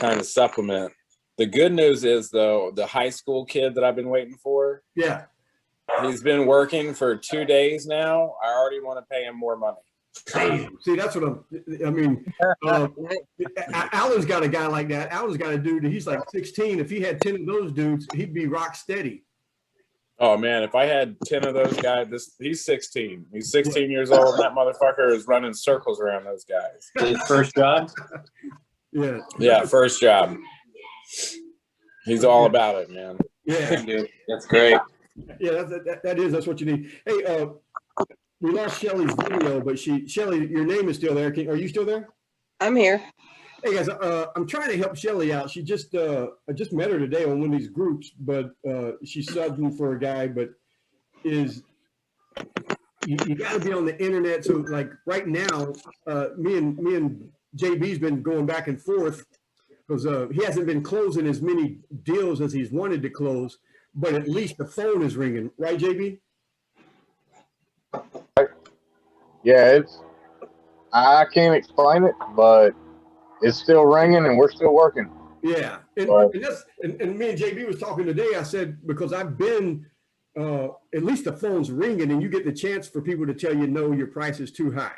kind of supplement. The good news is, though, the high school kid that I've been waiting for, yeah, he's been working for 2 days now. I already want to pay him more money. see, that's what I mean, Alan's got a guy like that. Alan's got a dude, he's like 16. If he had 10 of those dudes, he'd be rock steady. Oh, man, if I had 10 of those guys, he's 16. He's 16 years old, and that motherfucker is running circles around those guys. His first job? Yeah. Yeah, first job. He's all about it, man. Yeah. Dude, that's great. Yeah, that's what you need. Hey, we lost Shelly's video, but Shelly, your name is still there. Are you still there? I'm here. Hey guys, I'm trying to help Shelly out. She just I just met her today on one of these groups, but she's subbing for a guy, but you got to be on the internet. So like right now, me and JB's been going back and forth because he hasn't been closing as many deals as he's wanted to close, but at least the phone is ringing, right, JB? Yeah, I can't explain it, but it's still ringing and we're still working. Yeah, and me and JB was talking today. I said, because I've been, at least the phone's ringing and you get the chance for people to tell you, no, your price is too high.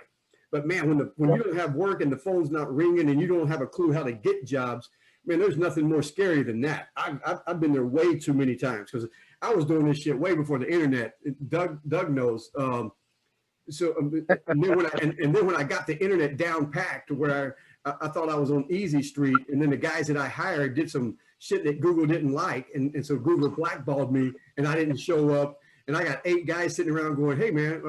But man, when you don't have work and the phone's not ringing and you don't have a clue how to get jobs, man, there's nothing more scary than that. I've been there way too many times because I was doing this shit way before the internet. Doug knows. And then when I got the internet down packed to where I thought I was on easy street, and then the guys that I hired did some shit that Google didn't like, and so Google blackballed me, and I didn't show up, and I got 8 guys sitting around going, "Hey man,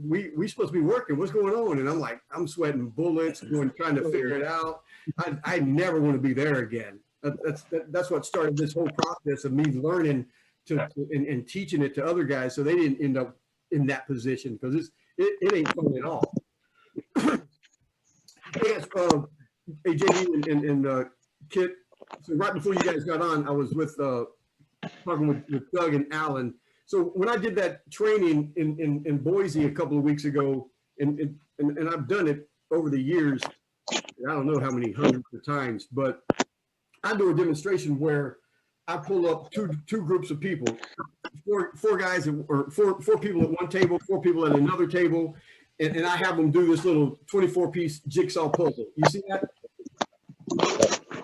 we supposed to be working. What's going on?" And I'm like, I'm sweating bullets, trying to figure it out. I never want to be there again. That's what started this whole process of me learning and teaching it to other guys, so they didn't end up in that position, because it ain't fun at all. Yes, hey, JD and Kit, so right before you guys got on, I was talking with Doug and Alan. So when I did that training in Boise a couple of weeks ago, and I've done it over the years, I don't know how many hundreds of times, but I do a demonstration where I pull up two groups of people, four guys, or four people at one table, 4 people at another table, and I have them do this little 24-piece jigsaw puzzle. You see that?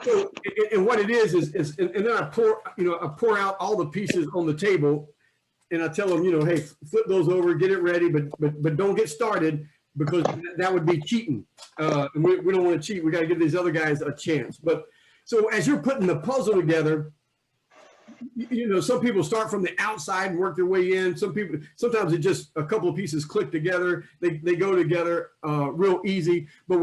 So, and what it is, and then I pour out all the pieces on the table, and I tell them, hey, flip those over, get it ready, but don't get started, because that would be cheating. And we don't want to cheat. We got to give these other guys a chance. But so as you're putting the puzzle together, some people start from the outside and work their way in. Sometimes it just a couple of pieces click together. They go together real easy. But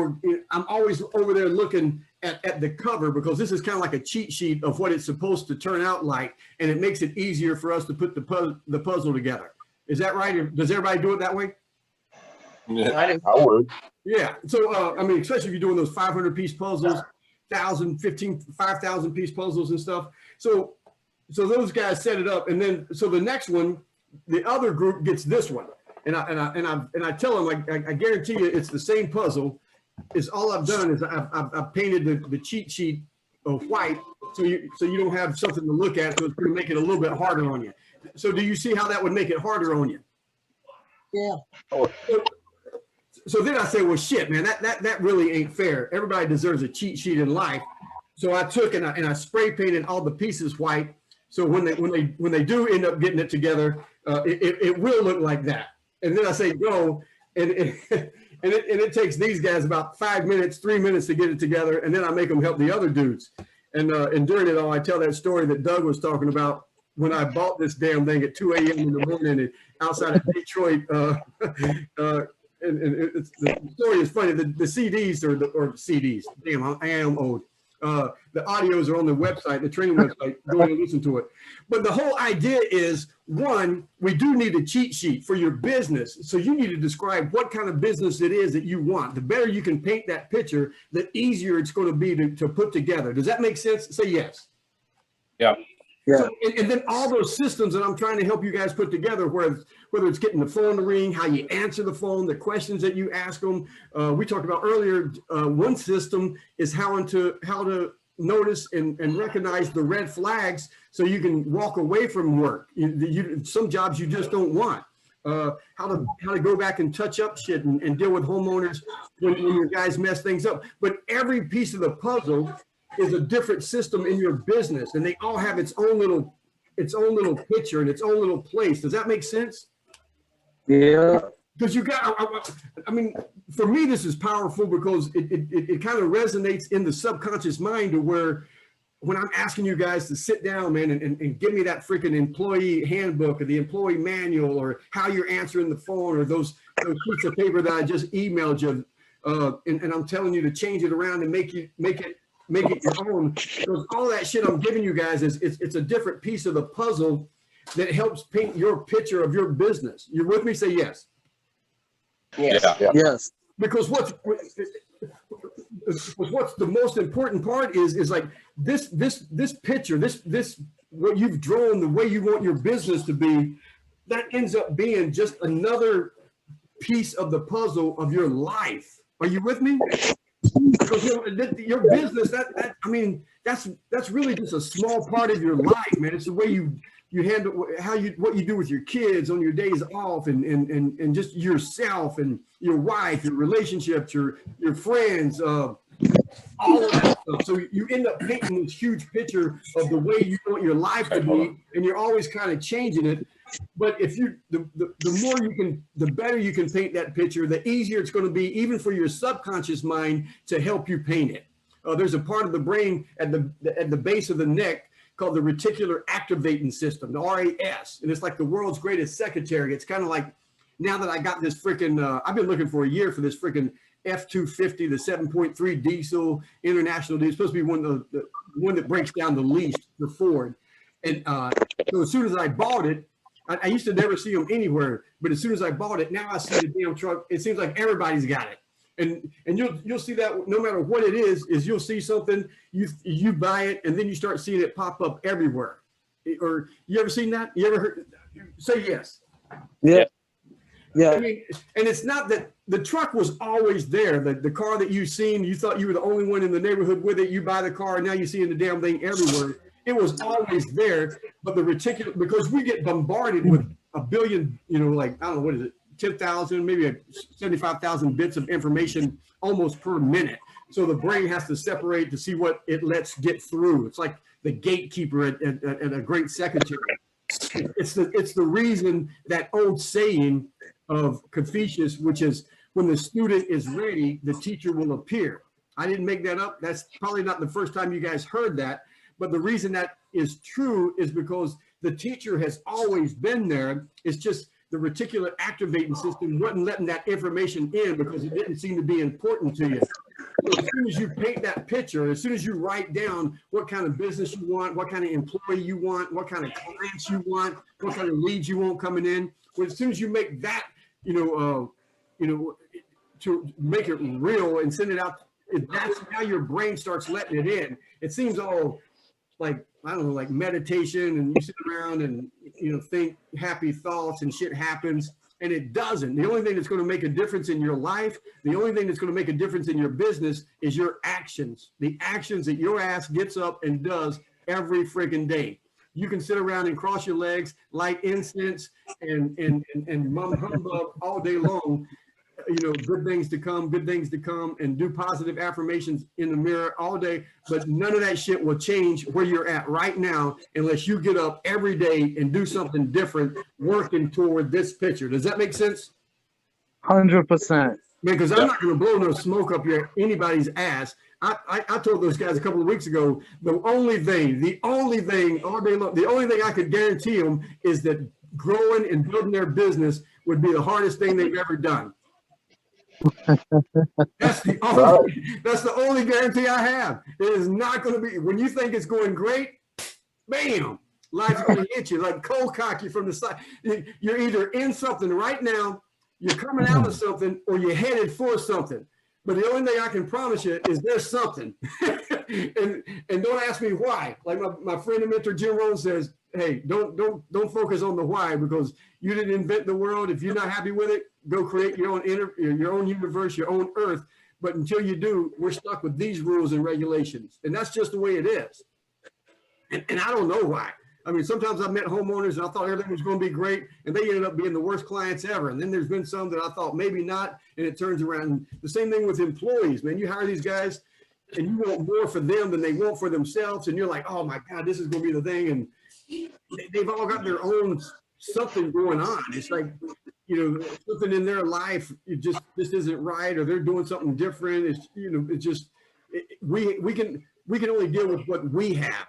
I'm always over there looking at the cover, because this is kind of like a cheat sheet of what it's supposed to turn out like, and it makes it easier for us to put the puzzle together. Is that right? Does everybody do it that way? Yeah, I would. Yeah. So I mean, especially if you're doing those 500-piece puzzles, 5,000-piece puzzles and stuff. So those guys set it up, and then so the next one, the other group gets this one, and I tell them, like, I guarantee you it's the same puzzle. It's all I've done is I've painted the cheat sheet of white, so you don't have something to look at, so it's going to make it a little bit harder on you. So do you see how that would make it harder on you? Yeah. So then I say, well, shit, man, that really ain't fair. Everybody deserves a cheat sheet in life. So I took and I spray painted all the pieces white. So when they do end up getting it together, it will look like that. And then I say go, and it takes these guys about 5 minutes, 3 minutes to get it together, and then I make them help the other dudes. And during it all, I tell that story that Doug was talking about when I bought this damn thing at 2 a.m. in the morning and outside of Detroit. The story is funny. The CDs or CDs. Damn, I am old. The audios are on the website, the training website. Go and listen to it. But the whole idea is, one, we do need a cheat sheet for your business. So you need to describe what kind of business it is that you want. The better you can paint that picture, the easier it's going to be to put together. Does that make sense? Say yes. Yeah. Yeah. So, and then all those systems that I'm trying to help you guys put together, whether it's getting the phone to ring, how you answer the phone, the questions that you ask them. We talked about earlier, one system is how to notice and recognize the red flags so you can walk away from work. Some jobs you just don't want. How to go back and touch up shit and deal with homeowners when your guys mess things up. But every piece of the puzzle is a different system in your business, and they all have its own little picture and its own little place. Does that make sense? Yeah. Because you got, I mean, for me, this is powerful because it kind of resonates in the subconscious mind to where when I'm asking you guys to sit down, man, and give me that freaking employee handbook or the employee manual or how you're answering the phone or those sheets of paper that I just emailed you, and I'm telling you to change it around and make it your own. Because all that shit I'm giving you guys it's a different piece of the puzzle that helps paint your picture of your business. You with me? Say yes. Yes. Yeah. Yes. Because what's the most important part is like this picture, this what you've drawn, the way you want your business to be, that ends up being just another piece of the puzzle of your life. Are you with me? Because your business, I mean, that's really just a small part of your life, man. It's the way you handle what you do with your kids on your days off and just yourself and your wife, your relationships, your friends, all of that stuff. So you end up painting this huge picture of the way you want your life to be, and you're always kind of changing it. But if the more you can, the better you can paint that picture, the easier it's going to be, even for your subconscious mind, to help you paint it. There's a part of the brain at the base of the neck called the reticular activating system, the RAS, and it's like the world's greatest secretary. It's kind of like, now that I got this freaking, I've been looking for a year for this freaking F-250, the 7.3 diesel international. It's supposed to be one that breaks down the least for Ford. And so as soon as I bought it, I used to never see them anywhere, but as soon as I bought it, now I see the damn truck. It seems like everybody's got it. And you'll see that no matter what it is you'll see something, you buy it, and then you start seeing it pop up everywhere. Or you ever seen that? You ever heard? Say yes. Yeah. Yeah. I mean, and it's not that the truck was always there. The car that you've seen, you thought you were the only one in the neighborhood with it. You buy the car, and now you're seeing the damn thing everywhere. It was always there, but the reticular, because we get bombarded with a billion, like, I don't know, what is it? 10,000, maybe 75,000 bits of information almost per minute. So the brain has to separate to see what it lets get through. It's like the gatekeeper at a great secretary. It's the reason that old saying of Confucius, which is, when the student is ready, the teacher will appear. I didn't make that up. That's probably not the first time you guys heard that. But the reason that is true is because the teacher has always been there. It's just the reticular activating system wasn't letting that information in because it didn't seem to be important to you. So as soon as you paint that picture, as soon as you write down what kind of business you want, what kind of employee you want, what kind of clients you want, what kind of leads you want coming in, well, as soon as you make that, to make it real and send it out, that's how your brain starts letting it in. It seems all like, I don't know, like meditation, and you sit around and, think happy thoughts and shit happens, and it doesn't. The only thing that's going to make a difference in your life, the only thing that's going to make a difference in your business is your actions, the actions that your ass gets up and does every freaking day. You can sit around and cross your legs, light incense and mum humbug all day long, good things to come, and do positive affirmations in the mirror all day. But none of that shit will change where you're at right now unless you get up every day and do something different, working toward this picture. Does that make sense? 100%. Because I'm not going to blow no smoke up anybody's ass. I told those guys a couple of weeks ago, the only thing all day long, the only thing I could guarantee them is that growing and building their business would be the hardest thing they've ever done. That's the only guarantee I have. It is not going to be, when you think it's going great, bam, life's going to hit you like cold cocky from the side. You're either in something right now, you're coming out of something, or you're headed for something. But the only thing I can promise you is there's something. and don't ask me why. Like my friend and mentor Jim Rohn says, hey, don't focus on the why, because you didn't invent the world. If you're not happy with it, go create your own universe, your own earth. But until you do, we're stuck with these rules and regulations. And that's just the way it is. And I don't know why. I mean, sometimes I've met homeowners and I thought everything was going to be great, and they ended up being the worst clients ever. And then there's been some that I thought maybe not, and it turns around. And the same thing with employees, man. You hire these guys and you want more for them than they want for themselves. And you're like, oh my God, this is going to be the thing. And they've all got their own something going on. It's like, you know, something in their life, this isn't right, or they're doing something different. It's, you know, it's just, we can only deal with what we have.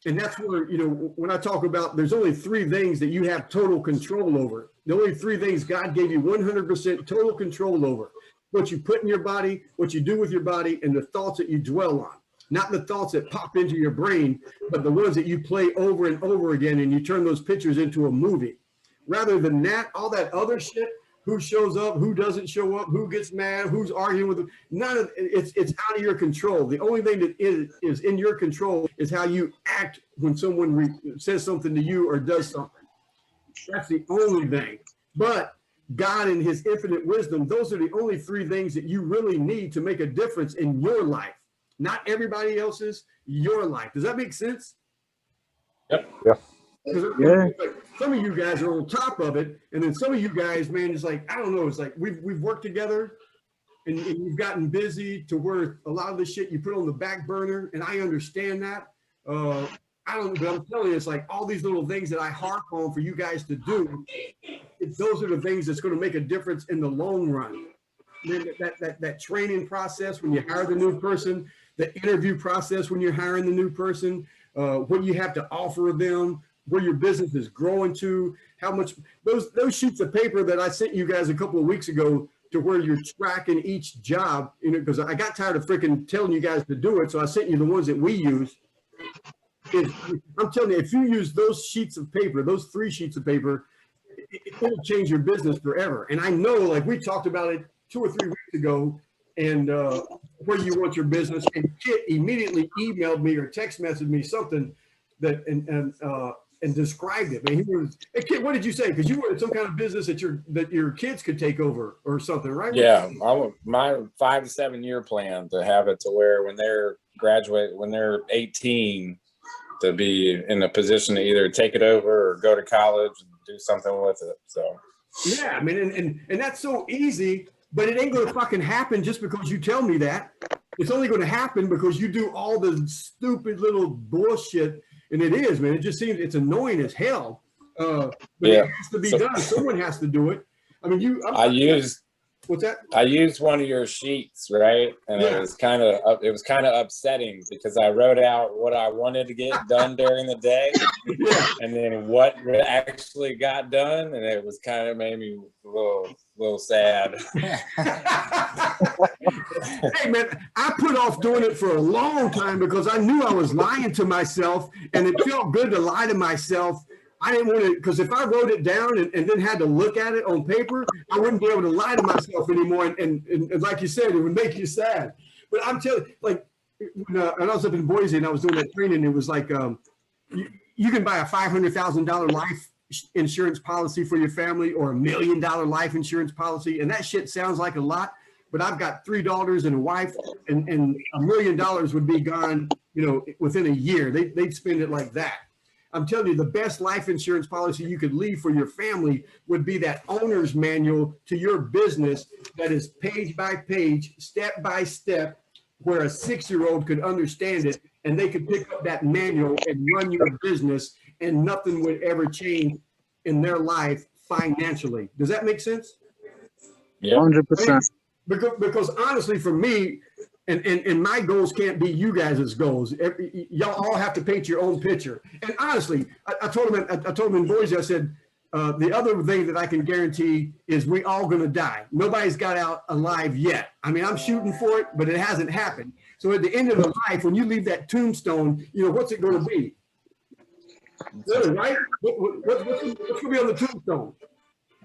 And that's where, you know, when I talk about there's only 3 things that you have total control over. The only 3 things God gave you 100% total control over: what you put in your body, what you do with your body, and the thoughts that you dwell on. Not the thoughts that pop into your brain, but the ones that you play over and over again, and you turn those pictures into a movie. Rather than that, all that other shit, who shows up, who doesn't show up, who gets mad, who's arguing with them, none of it's out of your control. The only thing that is in your control is how you act when someone says something to you or does something. That's the only thing. But God, in his infinite wisdom, those are the only 3 things that you really need to make a difference in your life. Not everybody else's, your life. Does that make sense? Yep. Yeah. Yeah. Some of you guys are on top of it, and then some of you guys, man, it's like, I don't know, it's like we've worked together, and you've gotten busy to where a lot of the shit you put on the back burner, and I understand that. I don't, but I'm telling you, it's like all these little things that I harp on for you guys to do. Those are the things that's going to make a difference in the long run. That training process when you hire the new person, the interview process when you're hiring the new person, what you have to offer them, where your business is growing to, how much those sheets of paper that I sent you guys a couple of weeks ago, to where you're tracking each job, you know, because I got tired of freaking telling you guys to do it. So I sent you the ones that we use. I'm telling you, if you use those sheets of paper, those 3 sheets of paper, it'll change your business forever. And I know, like we talked about it 2 or 3 weeks ago, and where you want your business, and Kit immediately emailed me or text messaged me something that and described it. Man, he was, hey Kit, what did you say? Because you wanted some kind of business that your kids could take over or something, right? Yeah, my 5 to 7 year plan to have it to where when they're 18, to be in a position to either take it over or go to college and do something with it. So yeah, I mean, and that's so easy, but it ain't gonna fucking happen just because you tell me that. It's only gonna happen because you do all the stupid little bullshit. And it is, man. It just seems it's annoying as hell. But yeah, it has to be done. Someone has to do it. I mean, I used what's that? I used one of your sheets, right? And Yeah. it was kind of upsetting because I wrote out what I wanted to get done during the day, Yeah. and then what actually got done, and it was kind of made me a little sad. Hey, man, I put off doing it for a long time because I knew I was lying to myself, and it felt good to lie to myself. I didn't want to, because if I wrote it down and then had to look at it on paper, I wouldn't be able to lie to myself anymore. And like you said, it would make you sad. But I'm telling you, like, when I was up in Boise and I was doing that training, it was like, you can buy a $500,000 life insurance policy for your family, or $1 million life insurance policy. And that shit sounds like a lot, but I've got 3 daughters and a wife, and $1 million would be gone, you know, within a year. They'd spend it like that. I'm telling you, the best life insurance policy you could leave for your family would be that owner's manual to your business that is page by page, step by step, where a 6-year-old could understand it, and they could pick up that manual and run your business, and nothing would ever change in their life financially. Does that make sense? Yeah, 100%. Because honestly, for me, and my goals can't be you guys' goals. Y'all all have to paint your own picture. And honestly, I told him in Boise, I said, the other thing that I can guarantee is we all gonna die. Nobody's got out alive yet. I mean, I'm shooting for it, but it hasn't happened. So at the end of the life, when you leave that tombstone, you know, what's it gonna be? Good, right? What's gonna be on the tombstone?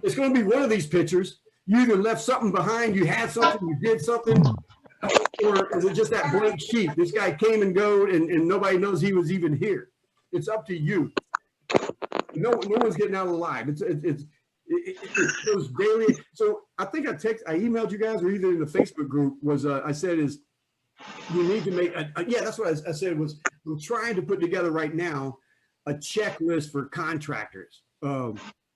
It's gonna be one of these pictures. you either left something behind, you had something, you did something, or is it just that blank sheet? This guy came and go, and nobody knows he was even here. It's up to you. No one's getting out alive. It goes daily. So I think I emailed you guys, or either in the Facebook group, was I said is you need to make yeah, that's what I said was I'm trying to put together right now a checklist for contractors,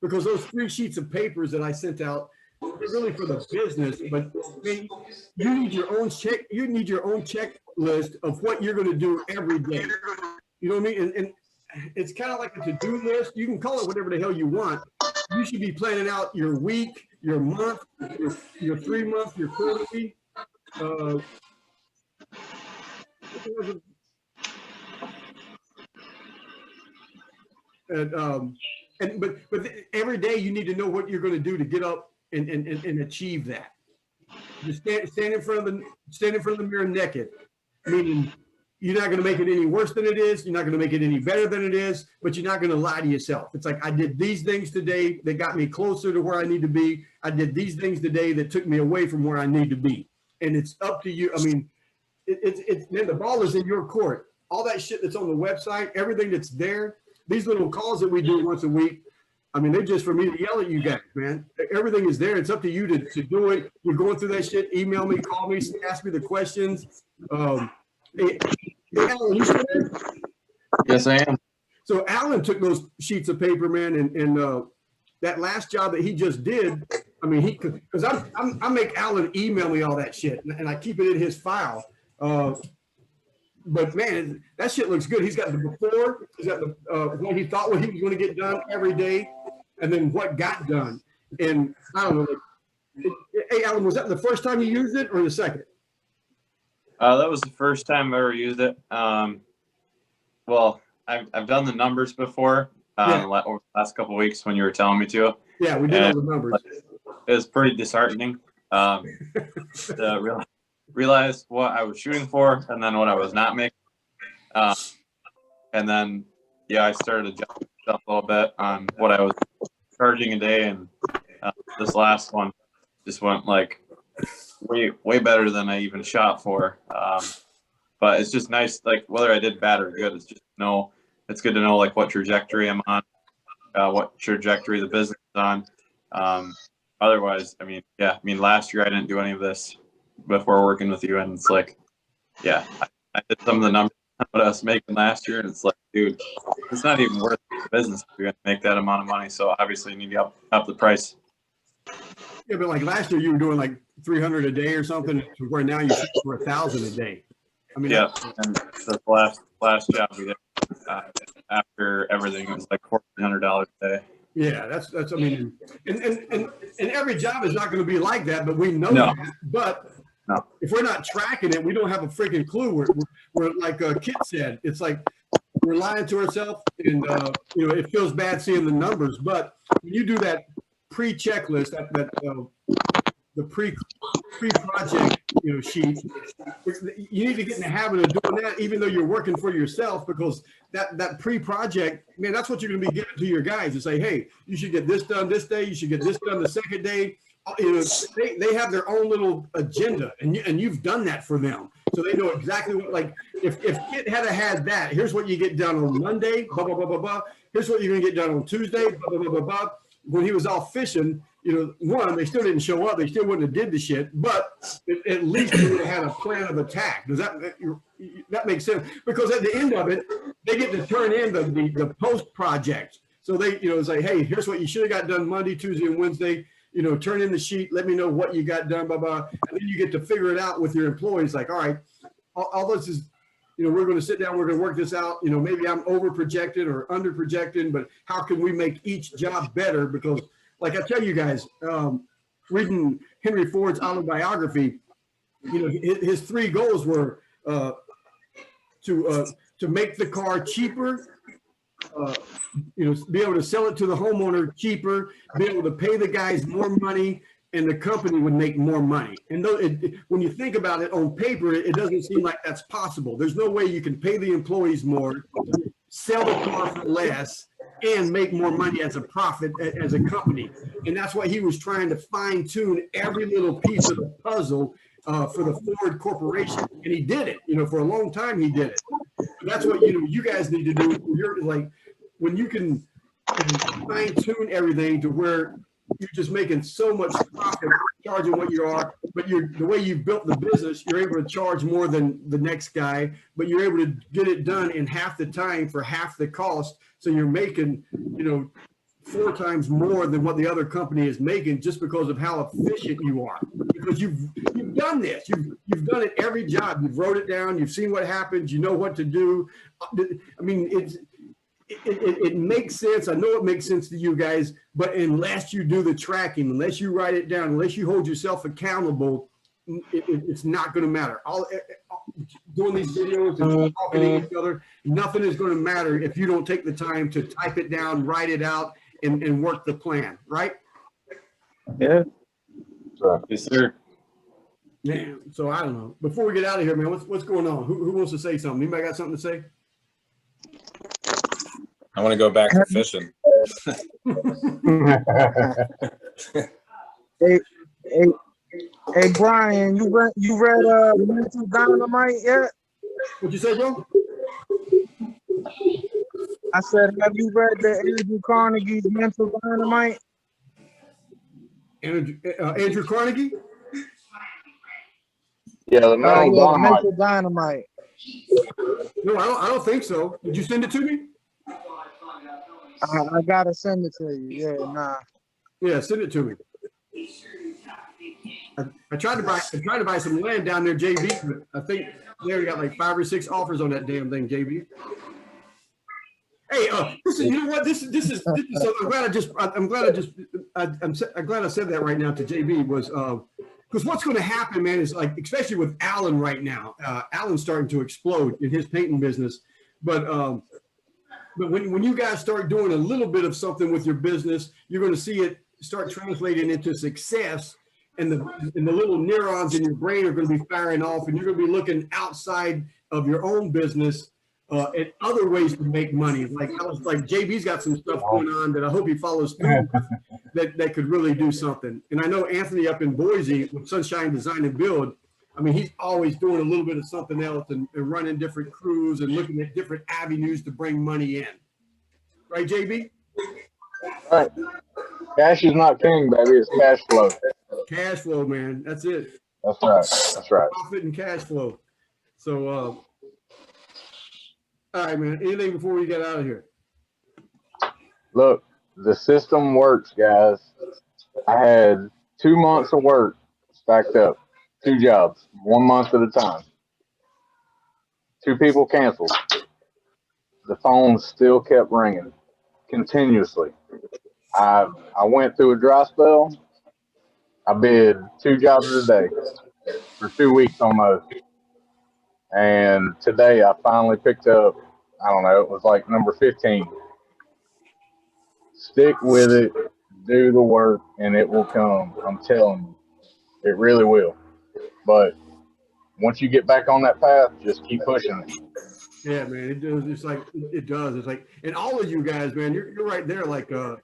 because those 3 sheets of papers that I sent out, they're really for the business, but man, you need your own checklist of what you're going to do every day. You know what I mean? And it's kind of like a to-do list. You can call it whatever the hell you want. You should be planning out your week, your month, your 3 month, your quarterly. But every day you need to know what you're going to do to get up and achieve that. Just stand in front of the mirror naked, meaning you're not going to make it any worse than it is. You're not going to make it any better than it is, but you're not going to lie to yourself. It's like, I did these things today that got me closer to where I need to be. I did these things today that took me away from where I need to be. And it's up to you. I mean, man, the ball is in your court. All that shit that's on the website, everything that's there, these little calls that we do once a week, I mean, they're just for me to yell at you guys, man. Everything is there. It's up to you to do it. You're going through that shit. Email me, call me, ask me the questions. Hey, Alan, you still there? Yes, I am. So Alan took those sheets of paper, man, and that last job that he just did, I mean, because I make Alan email me all that shit, and I keep it in his file. But man, that shit looks good. He's got the before, he's got the what he thought what he was going to get done every day, and then what got done. And I don't know. Hey, Alan, was that the first time you used it or the second? That was the first time I ever used it. Well, I've done the numbers before over the last couple of weeks when you were telling me to. Yeah, we did all the numbers. It was pretty disheartening to realize what I was shooting for and then what I was not making. And then, I started adjusting stuff a little bit on what I was charging a day. And this last one just went like way better than I even shot for. But it's just nice, like whether I did bad or good, it's just it's good to know like what trajectory I'm on, what trajectory the business is on. Otherwise, I mean, last year I didn't do any of this before working with you, and it's like, I did some of the numbers what I was making last year, and it's like, dude, it's not even worth the business if you're gonna make that amount of money. So obviously you need to up the price. Yeah, but like last year you were doing like 300 a day or something, to where now you're shooting for 1,000 a day. I mean, and the last job we did after everything, it was like $1,400 a day. Yeah, that's I mean, and every job is not going to be like that, but we know that. But if we're not tracking it, we don't have a freaking clue. We're like Kit said, it's like we're lying to ourselves, and it feels bad seeing the numbers. But when you do that pre-checklist, the pre-project sheet, you need to get in the habit of doing that, even though you're working for yourself, because that pre-project, man, that's what you're going to be giving to your guys to say, hey, you should get this done this day, you should get this done the second day. They have their own little agenda, and you've done that for them, so they know exactly what. Like if Kit had that, here's what you get done on Monday, blah blah blah blah blah. Here's what you're going to get done on Tuesday, blah blah blah blah blah. When he was off fishing, one, they still didn't show up. They still wouldn't have did the shit, but at least they would have had a plan of attack. Does that make sense? Because at the end of it, they get to turn in the post project. So they, say, hey, here's what you should have got done Monday, Tuesday, and Wednesday. Turn in the sheet. Let me know what you got done, blah, blah. And then you get to figure it out with your employees. Like, all right, all this is, we're going to sit down. We're going to work this out. Maybe I'm over projected or under projected, but how can we make each job better? Because like I tell you guys, reading Henry Ford's autobiography, his 3 goals were to make the car cheaper, be able to sell it to the homeowner cheaper, be able to pay the guys more money, and the company would make more money. And when you think about it on paper, it doesn't seem like that's possible. There's no way you can pay the employees more, sell the car for less, and make more money as a profit as a company. And that's why he was trying to fine tune every little piece of the puzzle for the Ford Corporation. And he did it, for a long time he did it. But that's what, you guys need to do. You're like, when you can fine tune everything to where you're just making so much profit charging what you are, but the way you built the business, you're able to charge more than the next guy, but you're able to get it done in half the time for half the cost. So you're making, 4 times more than what the other company is making just because of how efficient you are. Because you've done this, you've done it every job. You've wrote it down. You've seen what happens. You know what to do. I mean, it makes sense. I know it makes sense to you guys, but unless you do the tracking, unless you write it down, unless you hold yourself accountable, it's not going to matter. Doing these videos and talking to each other, nothing is going to matter if you don't take the time to type it down, write it out, and work the plan, right? Yeah. Yes, sir. Yeah. So I don't know. Before we get out of here, man, what's going on? Who wants to say something? Anybody got something to say? I want to go back to fishing. Hey, Brian, you read Mental Dynamite yet? What'd you say, bro? I said, have you read the Andrew Carnegie's Mental Dynamite? Andrew Carnegie? Yeah, the Mental Dynamite. Mental Dynamite. No, I don't think so. Did you send it to me? I gotta send it to you. Yeah, nah. Yeah, send it to me. I tried to buy some land down there, JB, but I think they already got like 5 or 6 offers on that damn thing, JB. Hey, this is, you know what? This is so I'm glad I said that right now to JB was because what's going to happen, man, is like, especially with Alan right now. Alan's starting to explode in his painting business, but when you guys start doing a little bit of something with your business, you're going to see it start translating into success, and the little neurons in your brain are going to be firing off, and you're going to be looking outside of your own business at other ways to make money. Like JB's got some stuff going on that I hope he follows through that could really do something. And I know Anthony up in Boise with Sunshine Design and Build. I mean, he's always doing a little bit of something else and running different crews and looking at different avenues to bring money in. Right, JB? Right. Cash is not king, baby. It's cash flow. Cash flow, man. That's it. That's right. That's right. Profit and cash flow. So, all right, man. Anything before we get out of here? Look, the system works, guys. I had 2 months of work stacked up. 2 jobs, 1 month at a time. 2 people canceled. The phone still kept ringing continuously. I went through a dry spell. I bid 2 jobs a day for 2 weeks almost. And today I finally picked up, I don't know, it was like number 15. Stick with it, do the work, and it will come. I'm telling you, it really will. But once you get back on that path, just keep pushing it. Yeah, man, it does. It's like it does. It's like, and all of you guys, man, you're right there. Like the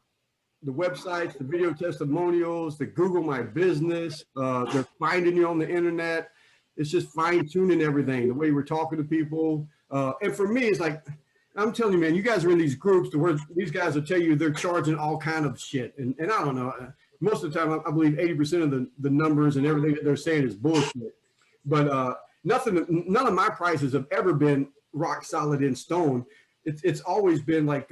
websites, the video testimonials, the Google My Business. They're finding you on the internet. It's just fine tuning everything. The way we're talking to people, and for me, it's like I'm telling you, man, you guys are in these groups to where these guys will tell you they're charging all kind of shit, and I don't know. Most of the time, I believe 80% of the numbers and everything that they're saying is bullshit. But none of my prices have ever been rock solid in stone. It's always been like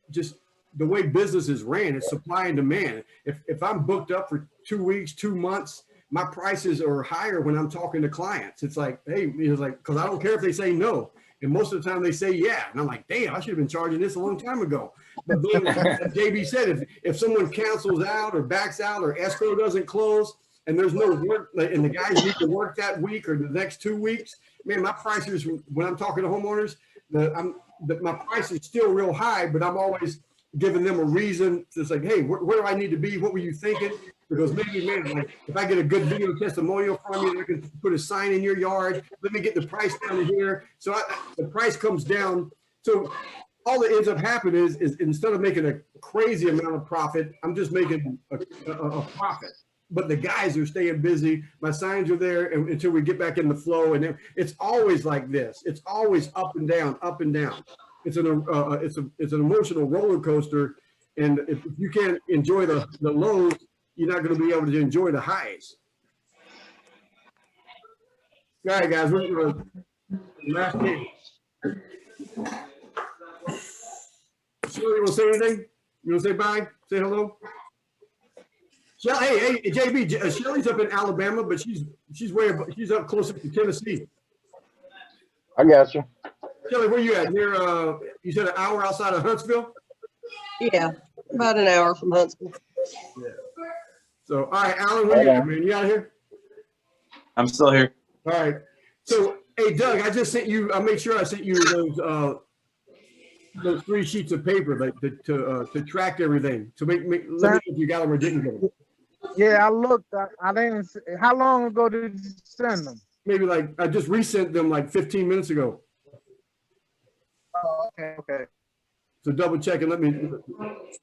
just the way business is ran. It's supply and demand. If I'm booked up for 2 weeks, 2 months, my prices are higher when I'm talking to clients. It's like, hey, it's like, because I don't care if they say no. And most of the time they say yeah. And I'm like, damn, I should have been charging this a long time ago. But then, like JB said, if someone cancels out or backs out or escrow doesn't close and there's no work and the guys need to work that week or the next 2 weeks, man, my prices, when I'm talking to homeowners, my price is still real high, but I'm always giving them a reason. It's like, hey, where do I need to be? What were you thinking? Because maybe, man, like if I get a good video testimonial from you, I can put a sign in your yard. Let me get the price down to here. So the price comes down. So all that ends up happening is instead of making a crazy amount of profit, I'm just making a profit. But the guys are staying busy. My signs are there until we get back in the flow. And it's always like this. It's always up and down, up and down. It's an emotional roller coaster. And if you can't enjoy the lows, you're not going to be able to enjoy the highs. All right, guys, we're going to last game. Shirley, you want to say anything? You want to say bye? Say hello? Hey, JB, Shirley's up in Alabama, but she's up closer to Tennessee. I got you. Shirley, where you at? Here, you said an hour outside of Huntsville? Yeah, about an hour from Huntsville. Yeah. So, all right, Alan, where you at, man? You out here? I'm still here. All right. So, hey, Doug, I just sent you. I made sure I sent you those 3 sheets of paper to track everything. So let me know if you got them or didn't get them. Yeah, I looked. I didn't. How long ago did you send them? Maybe like I just resent them like 15 minutes ago. Oh, okay. So double check and let me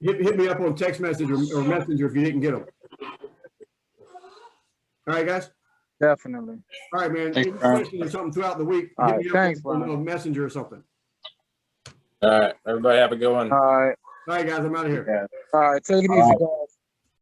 hit me up on text message or messenger if you didn't get them. All right, guys. Definitely. All right, man. Thanks, Any questions or something throughout the week? All Hit right, me up thanks, on Brian. messenger or something. All right, everybody have a good one. All right. All right, guys. I'm out of here. All right. Take it easy, guys.